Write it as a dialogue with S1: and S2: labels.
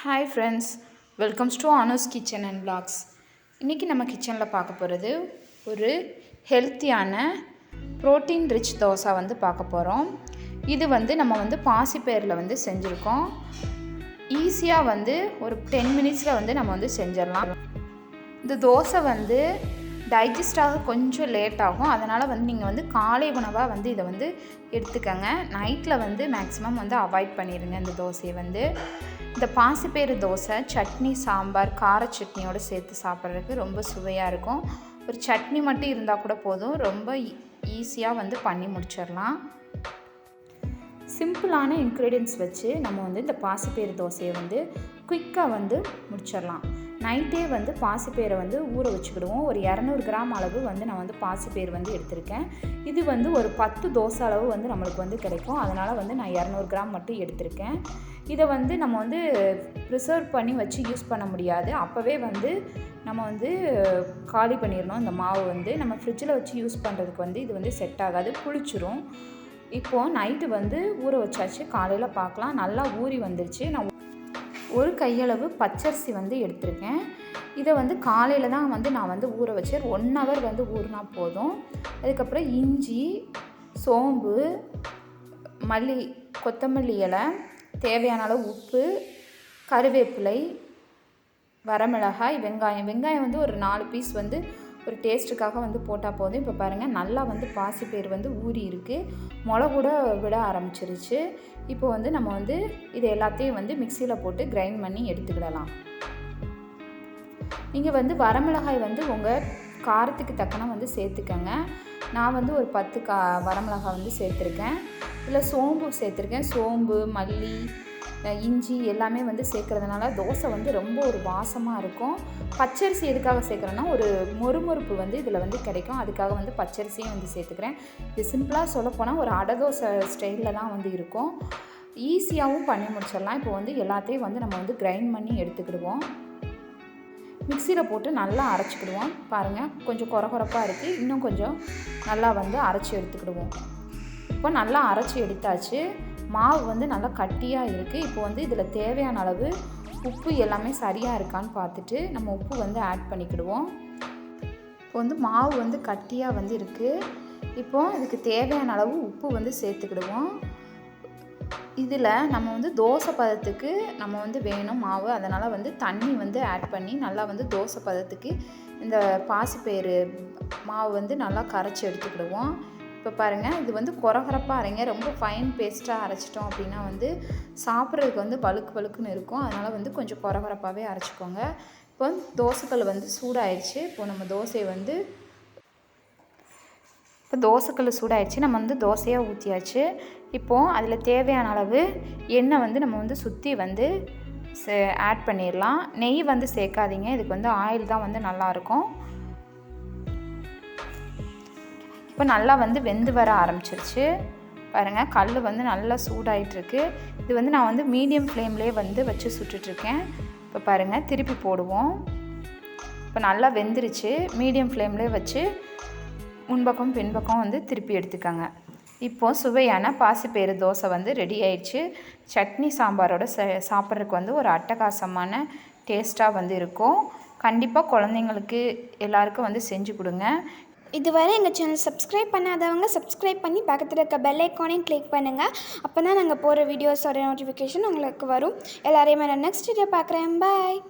S1: Hi friends, welcomes to Anu's kitchen and vlogs. இன்றைக்கி நம்ம கிச்சனில் பார்க்க போகிறது ஒரு ஹெல்த்தியான ப்ரோட்டீன் ரிச் தோசை பார்க்க போகிறோம். இது நம்ம பாசிப்பயிரில் செஞ்சுருக்கோம். ஈஸியாக ஒரு 10 மினிட்ஸில் நம்ம செஞ்சிடலாம். இந்த தோசை டைஜஸ்ட் ஆக கொஞ்சம் லேட் ஆகும். அதனால் நீங்கள் காலை உணவாக இதை எடுத்துக்கங்க. நைட்டில் மேக்ஸிமம் அவாய்ட் பண்ணிடுங்க இந்த தோசையை. இந்த பாசிப்பயிறு தோசை சட்னி, சாம்பார், கார சட்னியோடு சேர்த்து சாப்பிட்றதுக்கு ரொம்ப சுவையாக இருக்கும். ஒரு சட்னி மட்டும் இருந்தால் கூட போதும். ரொம்ப ஈஸியாக பண்ணி முடிச்சிடலாம். சிம்பிளான இன்க்ரீடியன்ட்ஸ் வச்சு நம்ம இந்த பாசிப்பயிறு தோசையை குயிக்காக முடிச்சிடலாம். நைட்டே பாசிப்பயிரை ஊற வச்சுக்கிடுவோம். ஒரு 200 கிராம் அளவு நான் பாசிப்பயிறு எடுத்திருக்கேன். இது ஒரு 10 தோசை அளவு நம்மளுக்கு கிடைக்கும். அதனால் நான் 200 கிராம் மட்டும் எடுத்திருக்கேன். இதை நம்ம ப்ரிசர்வ் பண்ணி வச்சு யூஸ் பண்ண முடியாது. அப்போவே நம்ம காலி பண்ணிடணும். இந்த மாவு நம்ம ஃப்ரிட்ஜில் வச்சு யூஸ் பண்ணுறதுக்கு இது செட் ஆகாது, புளிச்சிரும். இப்போது நைட்டு ஊற வச்சாச்சு. காலையில் பார்க்கலாம். நல்லா ஊறி வந்துருச்சு. நான் ஒரு கையளவு பச்சரிசி எடுத்திருக்கேன். இதை காலையில் தான் நான் ஊற வச்சேன். 1 ஹவர் ஊறினா போதும். அதுக்கப்புறம் இஞ்சி, சோம்பு, மல்லி, கொத்தமல்லி இலை, தேவையான அளவு உப்பு, கருவேப்பிலை, வரமிளகாய், வெங்காயம் ஒரு 4 பீஸ் ஒரு டேஸ்ட்டுக்காக போட்டால் போதும். இப்போ பாருங்கள், நல்லா பாசிப்பயிறு ஊறி இருக்குது. முளை கூட விட ஆரம்பிச்சிருச்சு. இப்போ நம்ம இது எல்லாத்தையும் மிக்சியில் போட்டு கிரைண்ட் பண்ணி எடுத்துக்கிடலாம். நீங்கள் வரமிளகாய் உங்கள் காரத்துக்கு தக்கன சேர்த்துக்கங்க. நான் ஒரு 10 வரமிளகாய் சேர்த்துருக்கேன். இதில் சோம்பு சேர்த்துருக்கேன். சோம்பு, மல்லி, இஞ்சி எல்லாமே சேர்க்குறதுனால தோசை ரொம்ப ஒரு வாசமாக இருக்கும். பச்சரிசி எதுக்காக சேர்க்குறேன்னா ஒரு மொறுமொறுப்பு இதில் கிடைக்கும். அதுக்காக பச்சரிசியும் சேர்த்துக்கிறேன். இது சிம்பிளாக சொல்லப்போனால் ஒரு அடை தோசை ஸ்டைலில் தான் இருக்கும். ஈஸியாகவும் பண்ணி முடிச்சிடலாம். இப்போ எல்லாத்தையும் நம்ம கிரைண்ட் பண்ணி எடுத்துக்கிடுவோம். மிக்சியில் போட்டு நல்லா அரைச்சிக்கிடுவோம். பாருங்கள், கொஞ்சம் கொரகொரப்பாக இருக்குது. இன்னும் கொஞ்சம் நல்லா அரைச்சி எடுத்துக்கிடுவோம். இப்போ நல்லா அரைச்சி எடுத்தாச்சு. மாவு நல்லா கட்டியாக இருக்குது. இப்போ இதில் தேவையான அளவு உப்பு எல்லாமே சரியாக இருக்கான்னு பார்த்துட்டு நம்ம உப்பு ஆட் பண்ணிக்கிடுவோம். இப்போ மாவு கட்டியாக இருக்குது. இப்போது இதுக்கு தேவையான அளவு உப்பு சேர்த்துக்கிடுவோம். இதில் நம்ம தோசை பதத்துக்கு நம்ம வேணும் மாவு. அதனால் தண்ணி ஆட் பண்ணி நல்லா தோசை பதத்துக்கு இந்த பாசிப்பயிறு மாவு நல்லா கரைச்சி எடுத்துக்கிடுவோம். இப்போ பாருங்கள், இது கொரகொரப்பாக அரைங்க. ரொம்ப ஃபைன் பேஸ்ட்டாக அரைச்சிட்டோம் அப்படின்னா சாப்பிட்றதுக்கு பழுக்குன்னு இருக்கும். அதனால் கொஞ்சம் கொரகொரப்பாகவே அரைச்சிக்கோங்க. இப்போ தோசைக்கல் சூடாயிடுச்சு. இப்போது நம்ம தோசையை இப்போ தோசைக்கல் சூடாயிடுச்சு. நம்ம தோசையாக ஊற்றியாச்சு. இப்போது அதில் தேவையான அளவு எண்ணெய் நம்ம சுற்றி ஆட் பண்ணிடலாம். நெய் சேர்க்காதீங்க. இதுக்கு ஆயில் தான் நல்லாயிருக்கும். இப்போ நல்லா வெந்து வர ஆரம்பிச்சிருச்சு. பாருங்கள், கல் நல்லா சூடாயிட்ருக்கு. இது நான் மீடியம் ஃப்ளேம்லேயே வச்சு சுட்டுட்ருக்கேன். இப்போ பாருங்கள், திருப்பி போடுவோம். இப்போ நல்லா வெந்துருச்சு. மீடியம் ஃப்ளேம்லேயே வச்சு முன்பக்கம் பின்பக்கம் திருப்பி எடுத்துக்கோங்க. இப்போது சுவையான பாசிப்பயிறு தோசை ரெடி ஆயிடுச்சு. சட்னி சாம்பாரோட சாப்பிட்றதுக்கு ஒரு அட்டகாசமான டேஸ்ட்டாக இருக்கும். கண்டிப்பாக குழந்தைங்களுக்கு எல்லாருக்கும் செஞ்சு கொடுங்க.
S2: இதுவரை எங்கள் சேனல் சப்ஸ்கிரைப் பண்ணாதவங்க சப்ஸ்கிரைப் பண்ணி பக்கத்தில் இருக்க பெல் ஐக்கானையும் கிளிக் பண்ணுங்கள். அப்போ தான் நாங்கள் போகிற வீடியோஸோட நோட்டிஃபிகேஷன் உங்களுக்கு வரும். எல்லாரையுமே நான் நெக்ஸ்ட் வீடியோ பார்க்குறேன். பாய்.